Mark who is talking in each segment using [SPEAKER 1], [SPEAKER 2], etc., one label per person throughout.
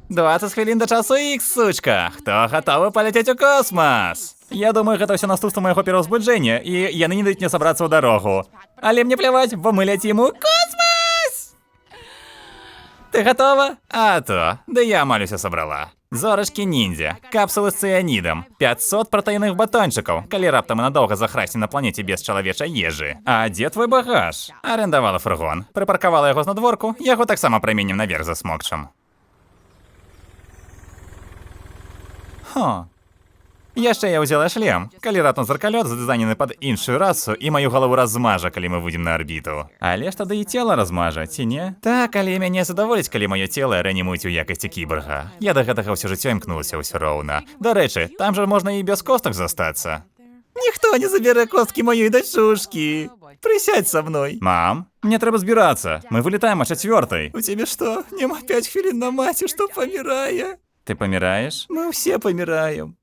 [SPEAKER 1] «20 хвилин до часу ікс, сучка! Хто готовий полетіти у космос?» Я думаю, гэта ўсё наступства майго пераўзбуджэння, і яны не даюць мне сабрацца ў дарогу. Але мне пляваць, бо мы ляцім у космос! Ты готова? А то, да я амаль усё сабрала. Зорачкі-ніндзя, капсулы з цыянідам, 500 пратэінных батончыкаў, калі раптам і надоўга захрасці на планеце без чалавечай ежы. А дзе твой багаж? Арендавала фургон, прыпаркавала яго знадворку, яго таксама прыменем наверх засмокчам. Яшчэ я ўзяла шлем. Калі раптам зракалёт задызайнены пад іншую расу, і маю галаву размажа, калі мы выйдзем на арбіту. Але ж тады і цела размажа, ці не? Так, але мяне задаволіць, калі маё цела рэанімуюць у якасці кіборга. Я да гэтага ўсё жыццё імкнулася ўсё роўна. Дарэчы, там жа можна і без костак застацца. Ніхто не забярэ косткі маёй дачушкі. Прысядь са мной. Мам, мне трэба збірацца. Мы вылетаем о 4:00. У цябе што, няма 5 хвілін на маці, што памірае? Ты паміраеш? Мы ўсе паміраем.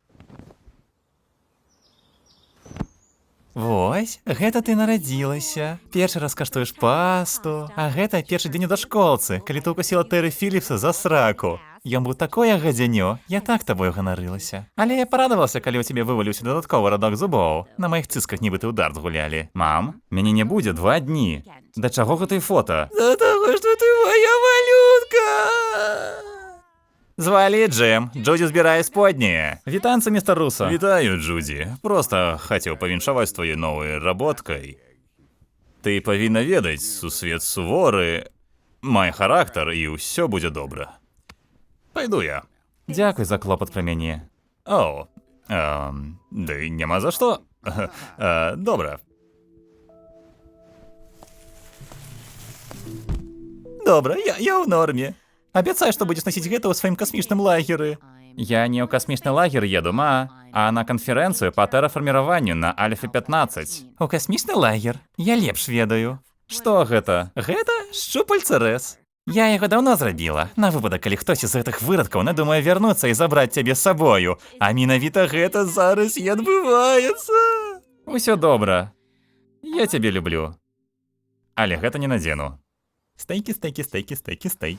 [SPEAKER 1] Вось, гэта ты нарадзілася. Першы раз каштуеш пасту. А гэта першы дзень у дашколцы, калі ты укусіла Тэры Філіпса за сраку. Ён быў такое гадзянё, я так табою ганарылася. Але я парадавалася, калі ў цябе вываліўся дадатковы радок зубоў. На маіх цыцках нібыта ў дартс гулялі. Мам, мяне не будзе 2 дні. Да чаго гэта і фота? Да таго, што ты моя малютка! Звалі Джим. Джуді збірае споднія. Вітанцы, містер Русо. Вітаю, Джуді. Просто хацеў павіншаваць з твоей новай работкай. Ты павінна ведаць, сусвет суворы, май характар, і ўсё будзе добра. Пайду я. Дзякуй за клопат пра мяне. О, да і няма за што. Добра. Добра, я ў норме. Абяцай, што будзеш насіць гэта ў сваім касмічным лагеры. Я не ў касмічны лагер еду, а на канферэнцыю па тэрафарміраванню на Альфа-15. У касмічны лагер? Я лепш ведаю. Што гэта? Гэта шчупальца рэс. Я яго даўно зрабіла. На выпадак, калі хтось з гэтых вырадкаў надумае вярнуцца і забраць цябе з сабою. А менавіта гэта зараз і адбываецца. Усё добра. Я цябе люблю. Але гэта не надзену. Стейкі, стейкі, стейкі, стейкі, стейк.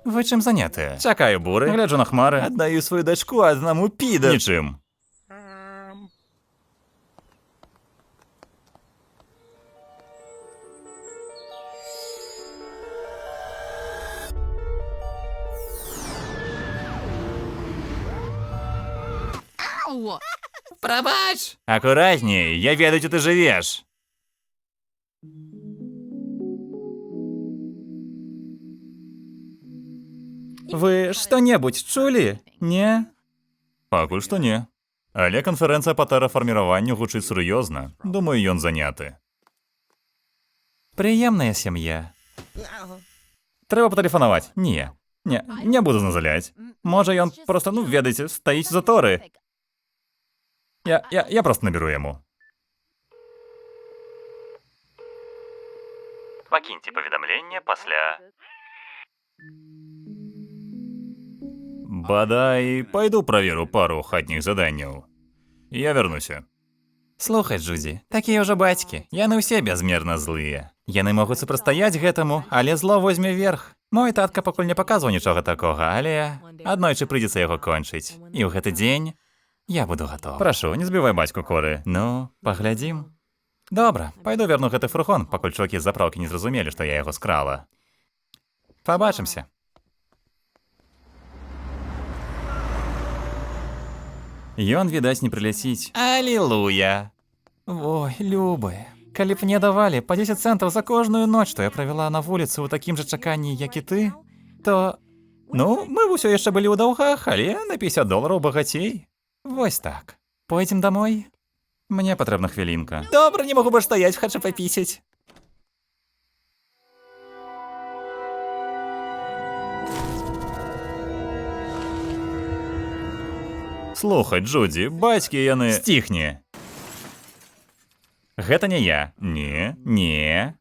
[SPEAKER 1] Вы чым занятыя? Чакаю буры, гляджу на хмары. Аддаю сваю дачку аднаму піда. Нічым. Прабач! Акуратней, я ведаю, дзе ты жывеш. Вы што-небудзь чулі? Не? Пакуль што не. Але канферэнцыя па тэрафарміраванню гучыць сур'ёзна. Думаю, ён заняты. Прыемная сям'я. Трэба патэлефанаваць. Не буду назаляць. Можа, ён проста, ведаеце, стаіць за торы. Я проста наберу яму. Пакіньце паведамленне пасля... Бадай, пайду праверу пару хатніх заданняў. Я вярнуся. Слухай, Джуді, такія ўжо бацькі, яны ўсе бязмерна злыя. Яны могуць супрацьстаяць гэтаму, але зло возьме верх. Мой татка пакуль не паказваў нічога такога, але аднойчы прыйдзецца яго кончыць. І ў гэты дзень я буду гатова. Прашу, не збівай бацьку коры. Ну, паглядзім. Добра, пайду верну гэты фургон, пакуль чувакі з запраўкі не зразумелі, што я яго скрала. Пабачымся. Ён, відаць, не прыляціць. Алілуя! Ой, любая, калі б мне давалі па 10 цэнтаў за кожную ноч, што я правяла на вуліцы ў такім жа чаканні, як і ты, то... мы ўсё яшчэ былі ў даўгах, але на $50 багацей. Вось так. Пойдзем домой? Мне патрэбна хвілінка. Добра, не магу больш стаяць, хачу папісяць. Слухай, Джуді, бацькі яны... Сціхні. Гэта не я. Не.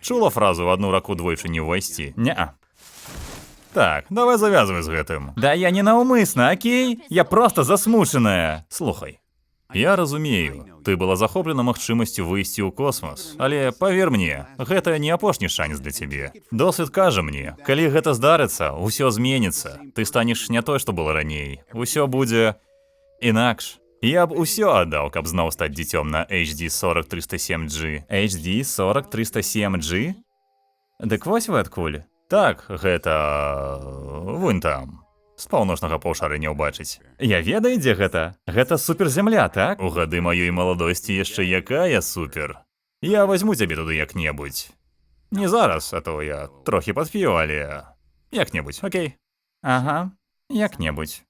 [SPEAKER 1] Чула фразу «в одну раку двойчы не ўвайсці»? Не-а. Так, давай завязвай з гэтым. Да я не наўмысна, окей? Я просто засмучаная. Слухай, Я разумею, ты была захоплена магчымасцю выйсці ў космас, але павер мне, гэта не апошні шанец для цябе. Досвед кажа мне, калі гэта здарыцца, усё зменіцца. Ты станеш не той, што было раней. Усё будзе інакш. Я б усё аддаў, каб зноў стаць дзіцём на HD 40307G. HD 40307G? Дык вось вы адкуль? Так, гэта... вунь там. З паўночнага паўшар'я ўбачыць. Я ведаю, дзе гэта? Гэта суперзямля, так? У гады маёй маладосці яшчэ якая супер. Я возьму цябе туды як-небудзь. Не зараз, а то я трохі падп'ю, але... як-небудзь, окей? Ага, як-небудзь.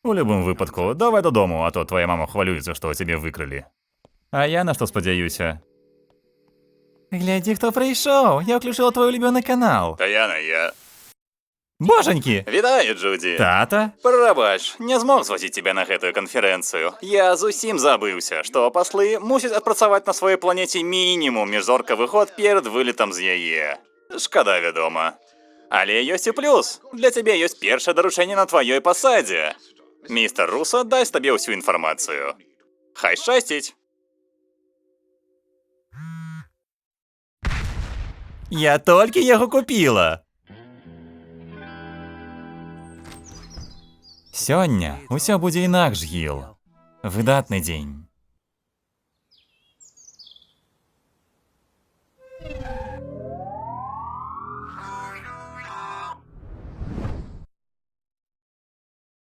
[SPEAKER 1] У любым выпадку, давай дадому, а то твоя мама хвалюецца, што цябе выкралі. А я на што спадзяюся? Глядзі, хто прыйшоў! Я ўключыла твой улюбёны канал. Таяна, я... Божанькі! Вітаю, Джуді! Тата? Прабач, не змог звозіць цябе на гэтую канферэнцыю. Я зусім забыўся, што паслы мусяць адпрацаваць на сваёй планеце мінімум міжзоркавы ход перад вылетам з яе. Шкада, вядома. Але ёсць і плюс. Для цябе ёсць першае даручэнне на тваёй пасадзе. Містер Руса дасць табе ўсю інфармацыю. Хай шчасціць! Я толькі яго купіла! Сёння ўсё будзе інакш, Гіл. Выдатны дзень.